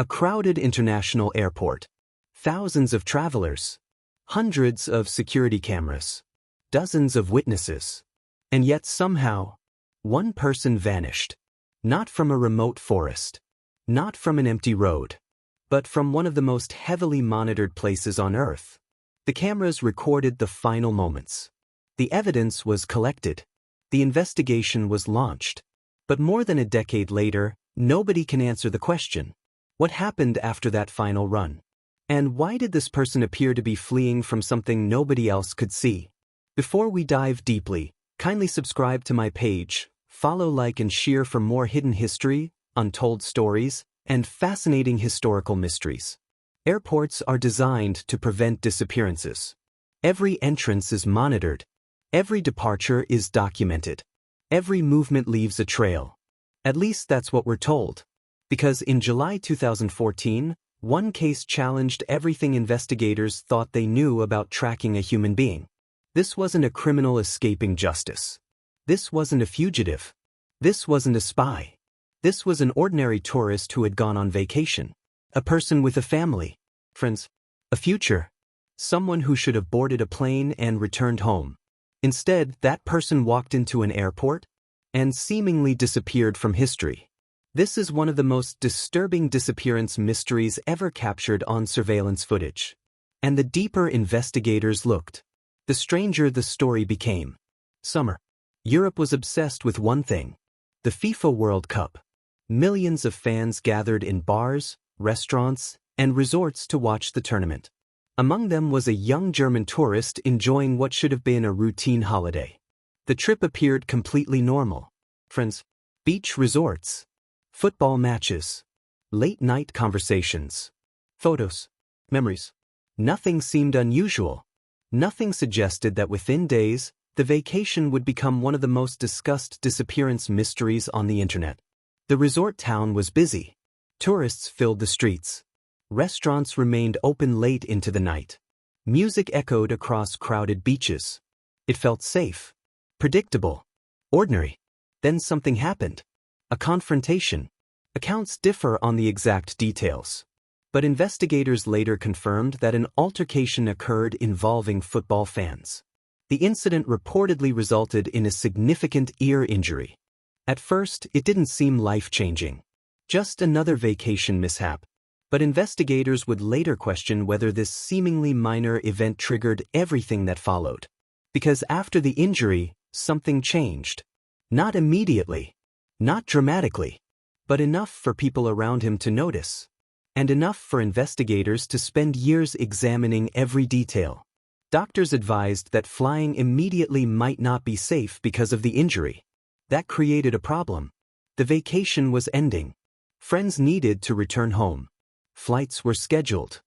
A crowded international airport. Thousands of travelers. Hundreds of security cameras. Dozens of witnesses. And yet somehow, one person vanished. Not from a remote forest. Not from an empty road. But from one of the most heavily monitored places on Earth. The cameras recorded the final moments. The evidence was collected. The investigation was launched. But more than a decade later, nobody can answer the question. What happened after that final run? And why did this person appear to be fleeing from something nobody else could see? Before we dive deeply, kindly subscribe to my page, follow, like, and share for more hidden history, untold stories, and fascinating historical mysteries. Airports are designed to prevent disappearances. Every entrance is monitored. Every departure is documented. Every movement leaves a trail. At least that's what we're told. Because in July 2014, one case challenged everything investigators thought they knew about tracking a human being. This wasn't a criminal escaping justice. This wasn't a fugitive. This wasn't a spy. This was an ordinary tourist who had gone on vacation. A person with a family, friends, a future. Someone who should have boarded a plane and returned home. Instead, that person walked into an airport and seemingly disappeared from history. This is one of the most disturbing disappearance mysteries ever captured on surveillance footage. And the deeper investigators looked, the stranger the story became. Summer. Europe was obsessed with one thing: the FIFA World Cup. Millions of fans gathered in bars, restaurants, and resorts to watch the tournament. Among them was a young German tourist enjoying what should have been a routine holiday. The trip appeared completely normal. Friends, beach resorts, football matches, late-night conversations, photos, memories. Nothing seemed unusual. Nothing suggested that within days, the vacation would become one of the most discussed disappearance mysteries on the internet. The resort town was busy. Tourists filled the streets. Restaurants remained open late into the night. Music echoed across crowded beaches. It felt safe, predictable, ordinary. Then something happened. A confrontation. Accounts differ on the exact details. But investigators later confirmed that an altercation occurred involving football fans. The incident reportedly resulted in a significant ear injury. At first, it didn't seem life-changing. Just another vacation mishap. But investigators would later question whether this seemingly minor event triggered everything that followed. Because after the injury, something changed. Not immediately. Not dramatically, but enough for people around him to notice, and enough for investigators to spend years examining every detail. Doctors advised that flying immediately might not be safe because of the injury. That created a problem. The vacation was ending. Friends needed to return home. Flights were scheduled.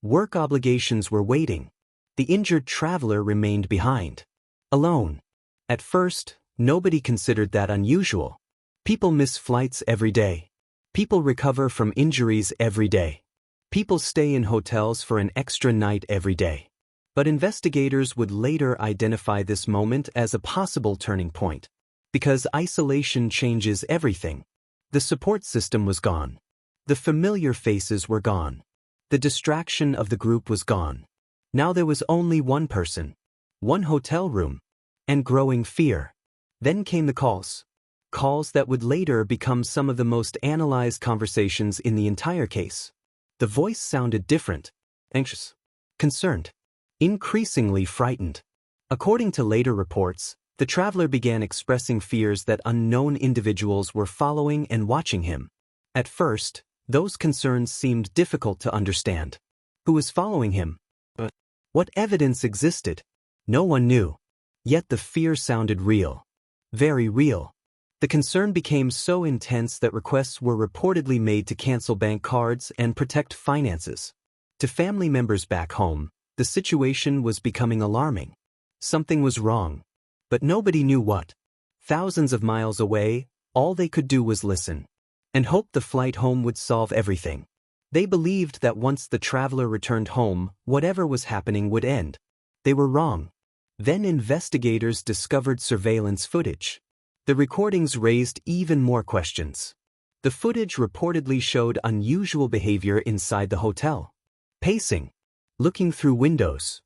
Work obligations were waiting. The injured traveler remained behind. Alone. At first, nobody considered that unusual. People miss flights every day. People recover from injuries every day. People stay in hotels for an extra night every day. But investigators would later identify this moment as a possible turning point. Because isolation changes everything. The support system was gone. The familiar faces were gone. The distraction of the group was gone. Now there was only one person, one hotel room, and growing fear. Then came the calls. Calls that would later become some of the most analyzed conversations in the entire case. The voice sounded different, anxious, concerned, increasingly frightened. According to later reports, the traveler began expressing fears that unknown individuals were following and watching him. At first, those concerns seemed difficult to understand. Who was following him? But what evidence existed? No one knew. Yet the fear sounded real. Very real. The concern became so intense that requests were reportedly made to cancel bank cards and protect finances. To family members back home, the situation was becoming alarming. Something was wrong. But nobody knew what. Thousands of miles away, all they could do was listen. And hope the flight home would solve everything. They believed that once the traveler returned home, whatever was happening would end. They were wrong. Then investigators discovered surveillance footage. The recordings raised even more questions. The footage reportedly showed unusual behavior inside the hotel. Pacing, looking through windows,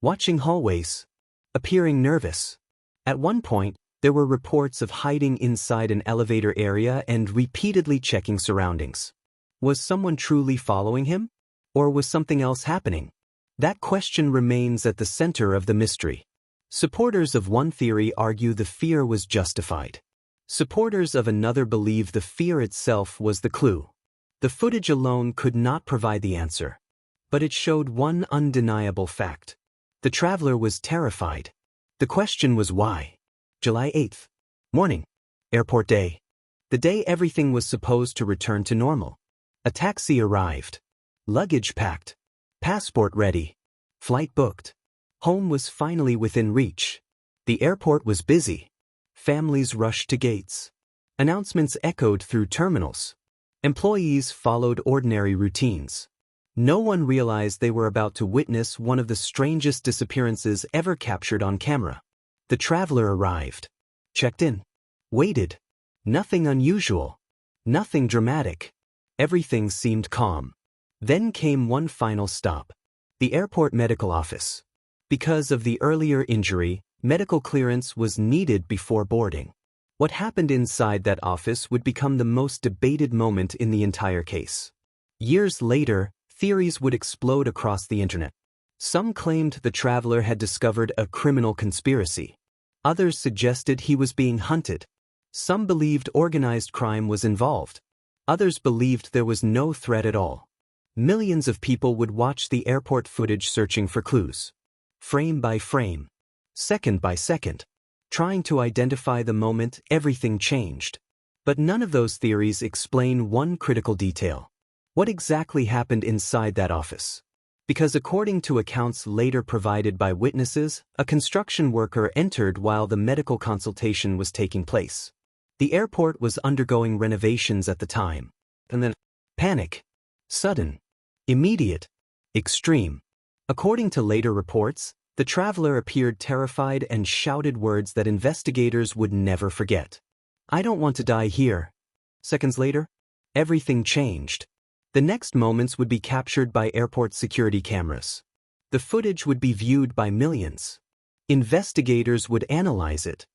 watching hallways, appearing nervous. At one point, there were reports of hiding inside an elevator area and repeatedly checking surroundings. Was someone truly following him? Or was something else happening? That question remains at the center of the mystery. Supporters of one theory argue the fear was justified. Supporters of another believe the fear itself was the clue. The footage alone could not provide the answer. But it showed one undeniable fact. The traveler was terrified. The question was why? July 8th. Morning. Airport day. The day everything was supposed to return to normal. A taxi arrived. Luggage packed. Passport ready. Flight booked. Home was finally within reach. The airport was busy. Families rushed to gates. Announcements echoed through terminals. Employees followed ordinary routines. No one realized they were about to witness one of the strangest disappearances ever captured on camera. The traveler arrived. Checked in. Waited. Nothing unusual. Nothing dramatic. Everything seemed calm. Then came one final stop. The airport medical office. Because of the earlier injury, medical clearance was needed before boarding. What happened inside that office would become the most debated moment in the entire case. Years later, theories would explode across the internet. Some claimed the traveler had discovered a criminal conspiracy. Others suggested he was being hunted. Some believed organized crime was involved. Others believed there was no threat at all. Millions of people would watch the airport footage searching for clues. Frame by frame. Second by second. Trying to identify the moment everything changed. But none of those theories explain one critical detail. What exactly happened inside that office? Because according to accounts later provided by witnesses, a construction worker entered while the medical consultation was taking place. The airport was undergoing renovations at the time. And then, panic. Sudden. Immediate. Extreme. According to later reports, the traveler appeared terrified and shouted words that investigators would never forget. "I don't want to die here." Seconds later, everything changed. The next moments would be captured by airport security cameras. The footage would be viewed by millions. Investigators would analyze it.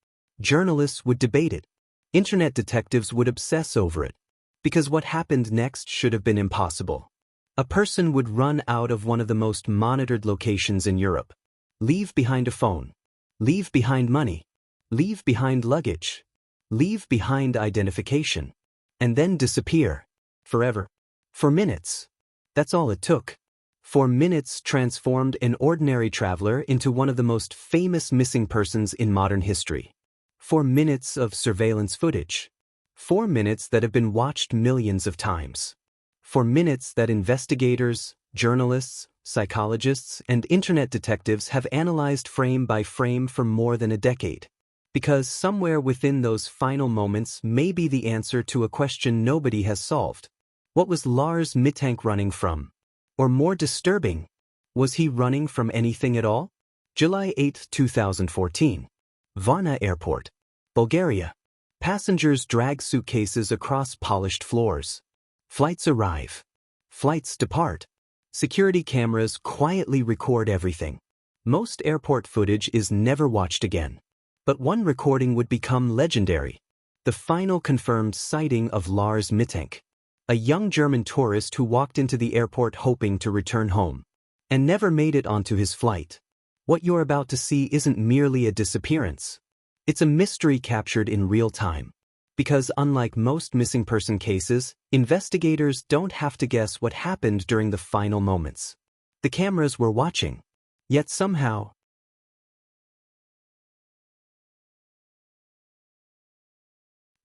Journalists would debate it. Internet detectives would obsess over it. Because what happened next should have been impossible. A person would run out of one of the most monitored locations in Europe. Leave behind a phone. Leave behind money. Leave behind luggage. Leave behind identification. And then disappear. Forever. For minutes. That's all it took. 4 minutes transformed an ordinary traveler into one of the most famous missing persons in modern history. 4 minutes of surveillance footage. 4 minutes that have been watched millions of times. 4 minutes that investigators, journalists, psychologists, and internet detectives have analyzed frame by frame for more than a decade. Because somewhere within those final moments may be the answer to a question nobody has solved. What was Lars Mittank running from? Or more disturbing, was he running from anything at all? July 8, 2014. Varna Airport, Bulgaria. Passengers drag suitcases across polished floors. Flights arrive. Flights depart. Security cameras quietly record everything. Most airport footage is never watched again. But one recording would become legendary. The final confirmed sighting of Lars Mittank. A young German tourist who walked into the airport hoping to return home. And never made it onto his flight. What you're about to see isn't merely a disappearance. It's a mystery captured in real time. Because unlike most missing person cases, investigators don't have to guess what happened during the final moments. The cameras were watching. Yet somehow,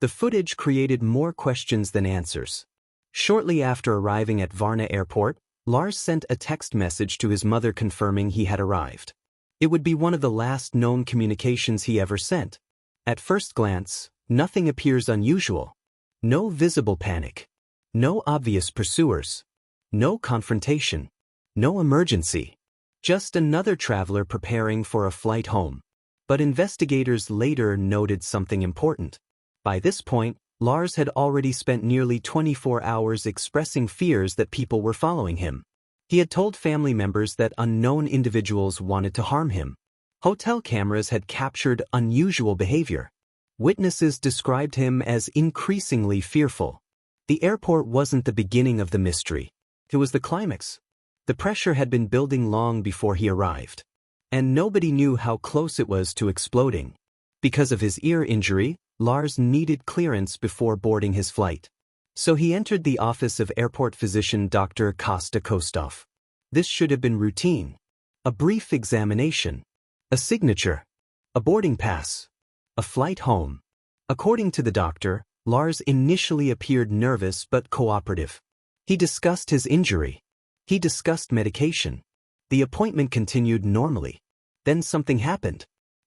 the footage created more questions than answers. Shortly after arriving at Varna Airport, Lars sent a text message to his mother confirming he had arrived. It would be one of the last known communications he ever sent. At first glance, nothing appears unusual. No visible panic. No obvious pursuers. No confrontation. No emergency. Just another traveler preparing for a flight home. But investigators later noted something important. By this point, Lars had already spent nearly 24 hours expressing fears that people were following him. He had told family members that unknown individuals wanted to harm him. Hotel cameras had captured unusual behavior. Witnesses described him as increasingly fearful. The airport wasn't the beginning of the mystery. It was the climax. The pressure had been building long before he arrived. And nobody knew how close it was to exploding. Because of his ear injury, Lars needed clearance before boarding his flight. So he entered the office of airport physician Dr. Costa Kostov. This should have been routine. A brief examination. A signature. A boarding pass. A flight home. According to the doctor, Lars initially appeared nervous but cooperative. He discussed his injury. He discussed medication. The appointment continued normally. Then something happened.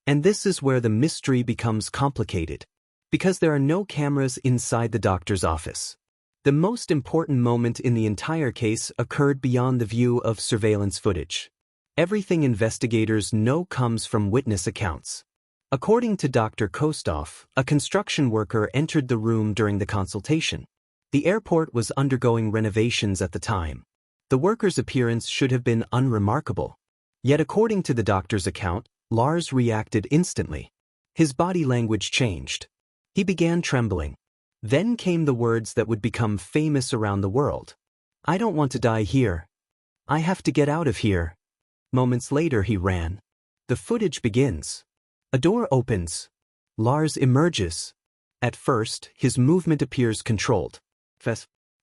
And this is where the mystery becomes complicated. Because there are no cameras inside the doctor's office. The most important moment in the entire case occurred beyond the view of surveillance footage. Everything investigators know comes from witness accounts. According to Dr. Kostov, a construction worker entered the room during the consultation. The airport was undergoing renovations at the time. The worker's appearance should have been unremarkable. Yet according to the doctor's account, Lars reacted instantly. His body language changed. He began trembling. Then came the words that would become famous around the world. "I don't want to die here. I have to get out of here." Moments later he ran. The footage begins. A door opens. Lars emerges. At first, his movement appears controlled.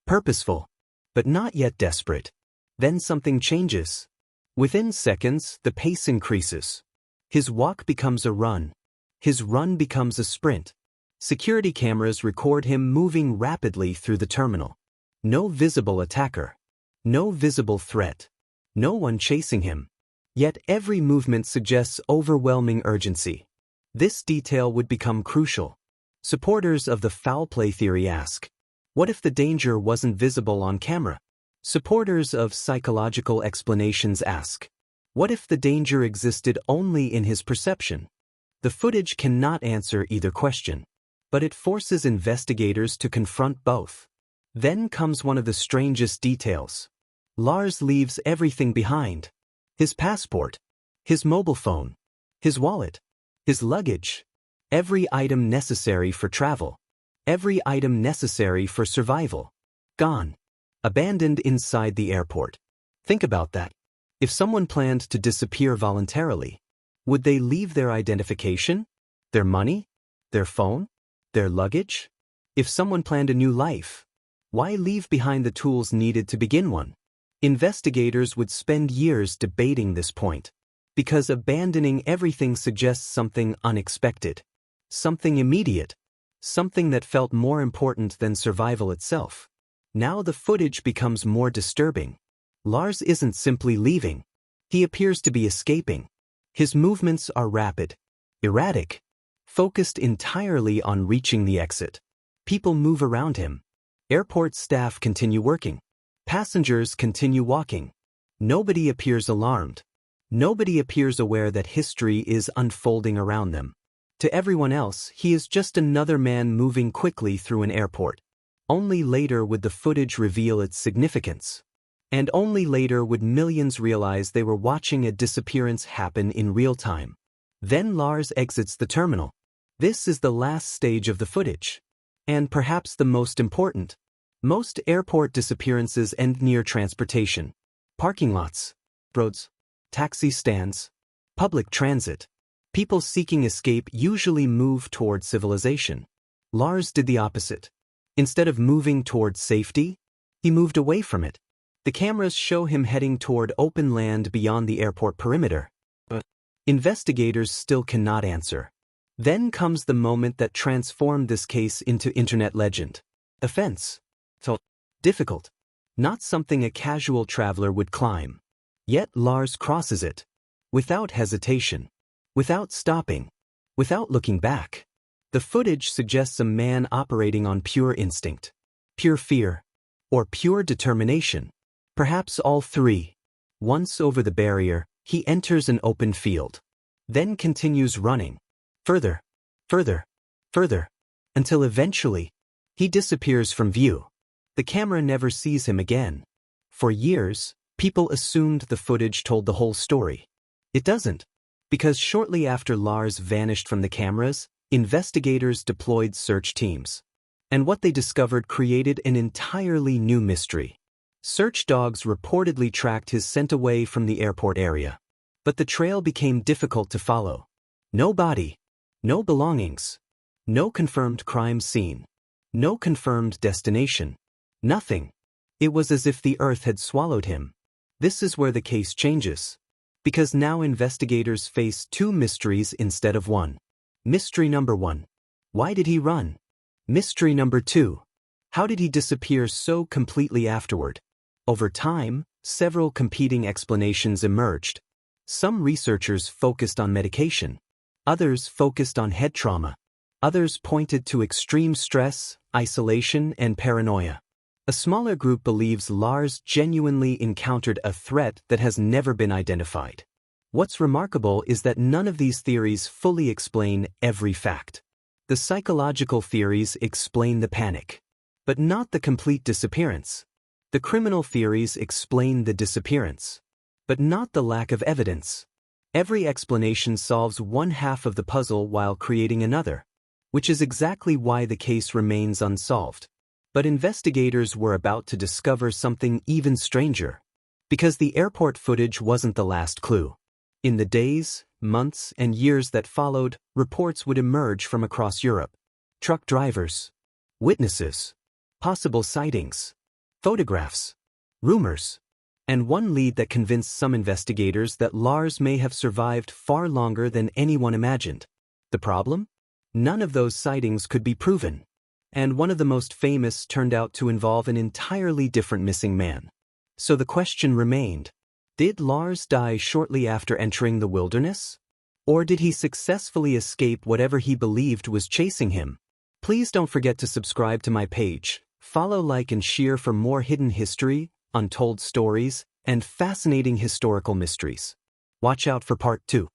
Purposeful. But not yet desperate. Then something changes. Within seconds, the pace increases. His walk becomes a run. His run becomes a sprint. Security cameras record him moving rapidly through the terminal. No visible attacker. No visible threat. No one chasing him. Yet every movement suggests overwhelming urgency. This detail would become crucial. Supporters of the foul play theory ask, what if the danger wasn't visible on camera? Supporters of psychological explanations ask, what if the danger existed only in his perception? The footage cannot answer either question, but it forces investigators to confront both. Then comes one of the strangest details. Lars leaves everything behind. His passport, his mobile phone, his wallet, his luggage, every item necessary for travel, every item necessary for survival. Gone. Abandoned inside the airport. Think about that. If someone planned to disappear voluntarily, would they leave their identification, their money, their phone, their luggage? If someone planned a new life, why leave behind the tools needed to begin one? Investigators would spend years debating this point, because abandoning everything suggests something unexpected, something immediate, something that felt more important than survival itself. Now the footage becomes more disturbing. Lars isn't simply leaving. He appears to be escaping. His movements are rapid, erratic, focused entirely on reaching the exit. People move around him. Airport staff continue working. Passengers continue walking. Nobody appears alarmed. Nobody appears aware that history is unfolding around them. To everyone else, he is just another man moving quickly through an airport. Only later would the footage reveal its significance. And only later would millions realize they were watching a disappearance happen in real time. Then Lars exits the terminal. This is the last stage of the footage. And perhaps the most important. Most airport disappearances end near transportation. Parking lots, roads, taxi stands, public transit. People seeking escape usually move toward civilization. Lars did the opposite. Instead of moving toward safety, he moved away from it. The cameras show him heading toward open land beyond the airport perimeter. But investigators still cannot answer. Then comes the moment that transformed this case into internet legend. A fence. So difficult. Not something a casual traveler would climb. Yet Lars crosses it. Without hesitation. Without stopping. Without looking back. The footage suggests a man operating on pure instinct. Pure fear. Or pure determination. Perhaps all three. Once over the barrier, he enters an open field. Then continues running. Further. Further. Further. Until eventually, He disappears from view. The camera never sees him again. For years, people assumed the footage told the whole story. It doesn't. Because shortly after Lars vanished from the cameras, investigators deployed search teams. And what they discovered created an entirely new mystery. Search dogs reportedly tracked his scent away from the airport area. But the trail became difficult to follow. No body. No belongings. No confirmed crime scene. No confirmed destination. Nothing. It was as if the earth had swallowed him. This is where the case changes. Because now investigators face two mysteries instead of one. Mystery number 1. Why did he run? Mystery number 2. How did he disappear so completely afterward? Over time, several competing explanations emerged. Some researchers focused on medication. Others focused on head trauma. Others pointed to extreme stress, isolation, and paranoia. A smaller group believes Lars genuinely encountered a threat that has never been identified. What's remarkable is that none of these theories fully explain every fact. The psychological theories explain the panic, but not the complete disappearance. The criminal theories explain the disappearance, but not the lack of evidence. Every explanation solves one half of the puzzle while creating another, which is exactly why the case remains unsolved. But investigators were about to discover something even stranger. Because the airport footage wasn't the last clue. In the days, months, and years that followed, reports would emerge from across Europe. Truck drivers, witnesses, possible sightings, photographs, rumors, and one lead that convinced some investigators that Lars may have survived far longer than anyone imagined. The problem? None of those sightings could be proven. And one of the most famous turned out to involve an entirely different missing man. So the question remained, did Lars die shortly after entering the wilderness? Or did he successfully escape whatever he believed was chasing him? Please don't forget to subscribe to my page, follow, like, and share for more hidden history, untold stories, and fascinating historical mysteries. Watch out for part 2.